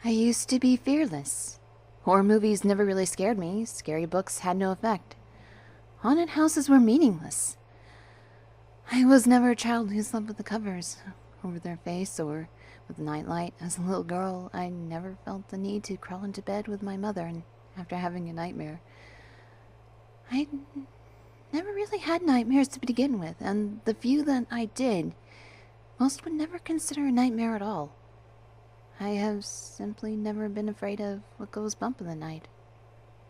I used to be fearless. Horror movies never really scared me. Scary books had no effect. Haunted houses were meaningless. I was never a child who slept with the covers over their face or with a nightlight. As a little girl, I never felt the need to crawl into bed with my mother and after having a nightmare. I never really had nightmares to begin with, and the few that I did, most would never consider a nightmare at all. I have simply never been afraid of what goes bump in the night.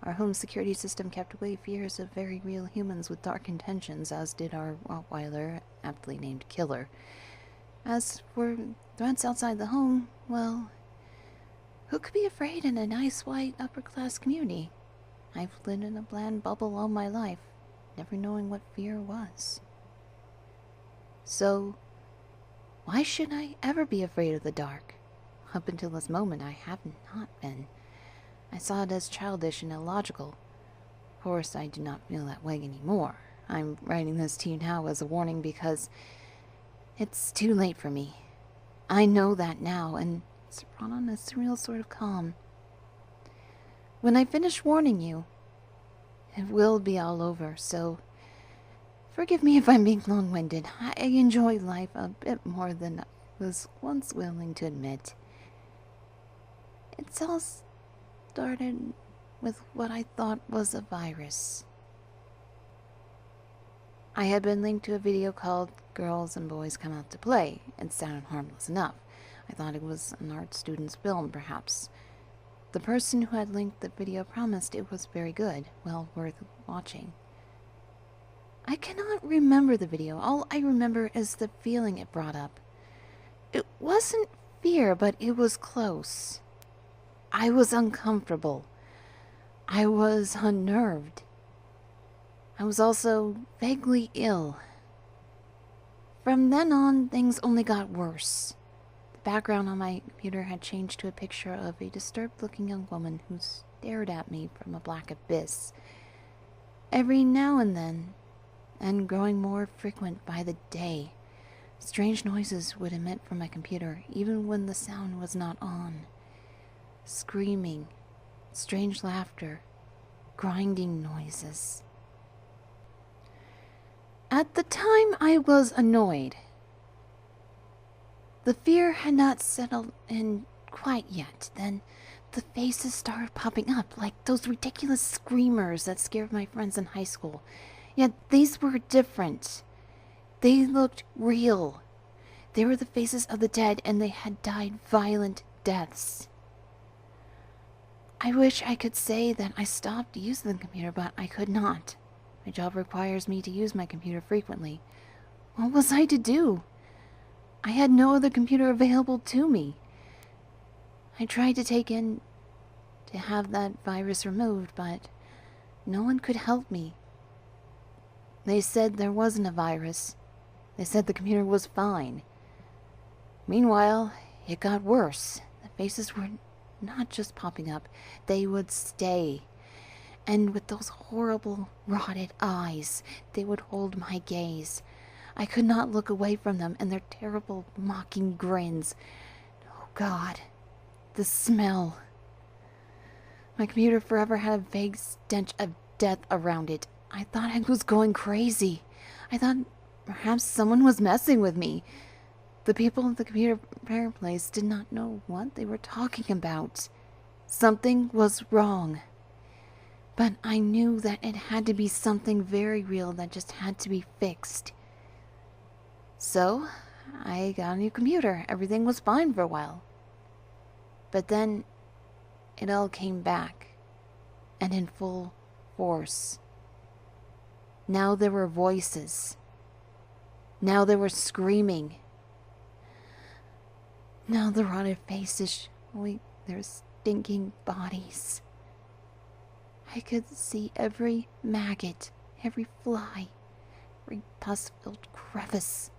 Our home security system kept away fears of very real humans with dark intentions, as did our Rottweiler, aptly named Killer. As for threats outside the home, well, who could be afraid in a nice white upper-class community? I've lived in a bland bubble all my life, never knowing what fear was. So, why should I ever be afraid of the dark? Up until this moment, I have not been. I saw it as childish and illogical. Of course, I do not feel that way anymore. I'm writing this to you now as a warning because it's too late for me. I know that now, and it's brought on a surreal sort of calm. When I finish warning you, it will be all over, so forgive me if I'm being long-winded. I enjoy life a bit more than I was once willing to admit. It's all started with what I thought was a virus. I had been linked to a video called Girls and Boys Come Out to Play. It sounded harmless enough. I thought it was an art student's film, perhaps. The person who had linked the video promised it was very good, well worth watching. I cannot remember the video. All I remember is the feeling it brought up. It wasn't fear, but it was close. I was uncomfortable. I was unnerved. I was also vaguely ill. From then on, things only got worse. The background on my computer had changed to a picture of a disturbed-looking young woman who stared at me from a black abyss. Every now and then, and growing more frequent by the day, strange noises would emit from my computer, even when the sound was not on. Screaming, strange laughter, grinding noises. At the time, I was annoyed. The fear had not settled in quite yet. Then the faces started popping up, like those ridiculous screamers that scared my friends in high school. Yet these were different. They looked real. They were the faces of the dead, and they had died violent deaths. I wish I could say that I stopped using the computer, but I could not. My job requires me to use my computer frequently. What was I to do? I had no other computer available to me. I tried to take in to have that virus removed, but no one could help me. They said there wasn't a virus. They said the computer was fine. Meanwhile, it got worse. The faces were not just popping up, they would stay. And with those horrible, rotted eyes, they would hold my gaze. I could not look away from them and their terrible, mocking grins. Oh God, the smell. My computer forever had a vague stench of death around it. I thought I was going crazy. I thought perhaps someone was messing with me. The people at the computer repair place did not know what they were talking about. Something was wrong. But I knew that it had to be something very real that just had to be fixed. So, I got a new computer. Everything was fine for a while. But then, it all came back. And in full force. Now there were voices. Now there were screaming. Now the rotted faces showing their stinking bodies. I could see every maggot, every fly, every pus-filled crevice.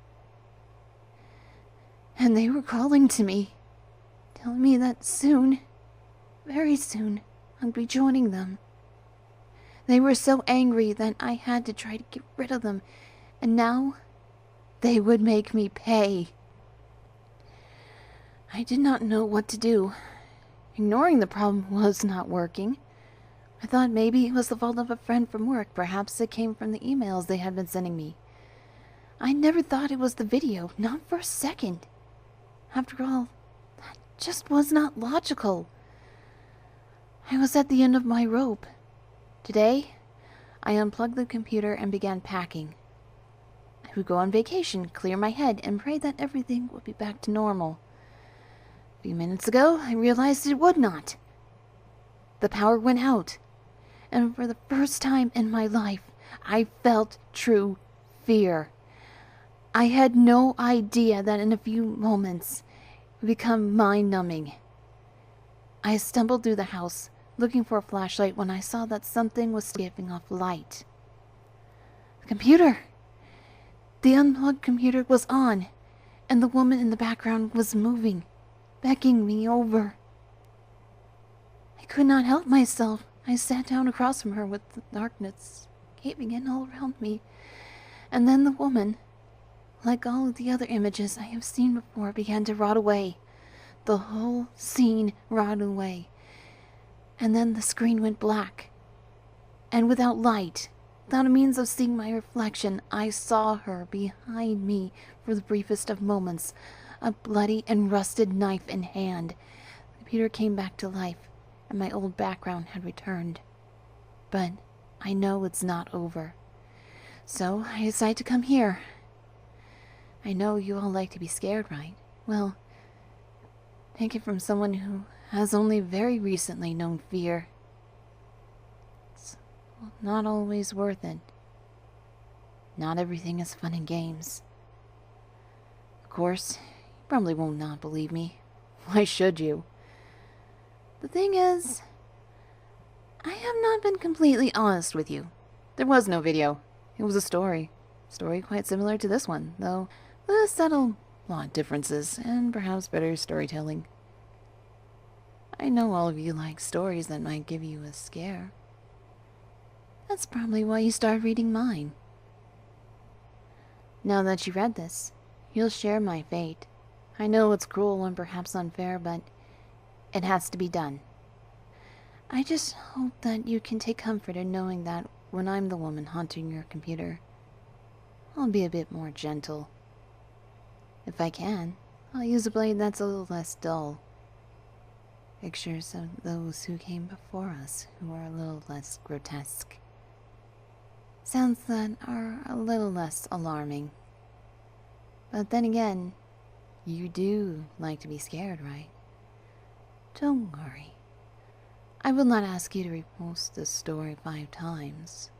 And they were calling to me, telling me that soon, very soon, I'd be joining them. They were so angry that I had to try to get rid of them, and now they would make me pay. I did not know what to do. Ignoring the problem was not working. I thought maybe it was the fault of a friend from work. Perhaps it came from the emails they had been sending me. I never thought it was the video, not for a second. After all, that just was not logical. I was at the end of my rope. Today, I unplugged the computer and began packing. I would go on vacation, clear my head, and pray that everything would be back to normal. A few minutes ago, I realized it would not. The power went out, and for the first time in my life, I felt true fear. I had no idea that in a few moments it would become mind-numbing. I stumbled through the house, looking for a flashlight when I saw that something was giving off light. The computer! The unplugged computer was on, and the woman in the background was moving, beckoning me over. I could not help myself. I sat down across from her with the darkness caving in all around me. And then the woman, like all of the other images I have seen before, began to rot away. The whole scene rotted away. And then the screen went black. And without light, without a means of seeing my reflection, I saw her behind me for the briefest of moments, a bloody and rusted knife in hand. The computer came back to life, and my old background had returned. But I know it's not over. So I decided to come here. I know you all like to be scared, right? Well, take it from someone who has only very recently known fear. It's not always worth it. Not everything is fun and games. Of course, you probably won't not believe me. Why should you? The thing is, I have not been completely honest with you. There was no video. It was a story. Story quite similar to this one, though with a subtle lot differences and perhaps better storytelling. I know all of you like stories that might give you a scare. That's probably why you started reading mine. Now that you read this, you'll share my fate. I know it's cruel and perhaps unfair, but it has to be done. I just hope that you can take comfort in knowing that when I'm the woman haunting your computer, I'll be a bit more gentle. If I can, I'll use a blade that's a little less dull. Pictures of those who came before us who are a little less grotesque. Sounds that are a little less alarming. But then again, you do like to be scared, right? Don't worry. I will not ask you to repost this story 5 times.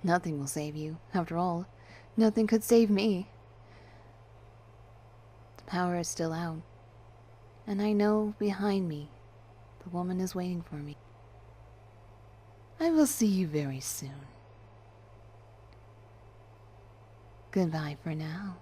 Nothing will save you. After all, nothing could save me. The power is still out. And I know behind me, the woman is waiting for me. I will see you very soon. Goodbye for now.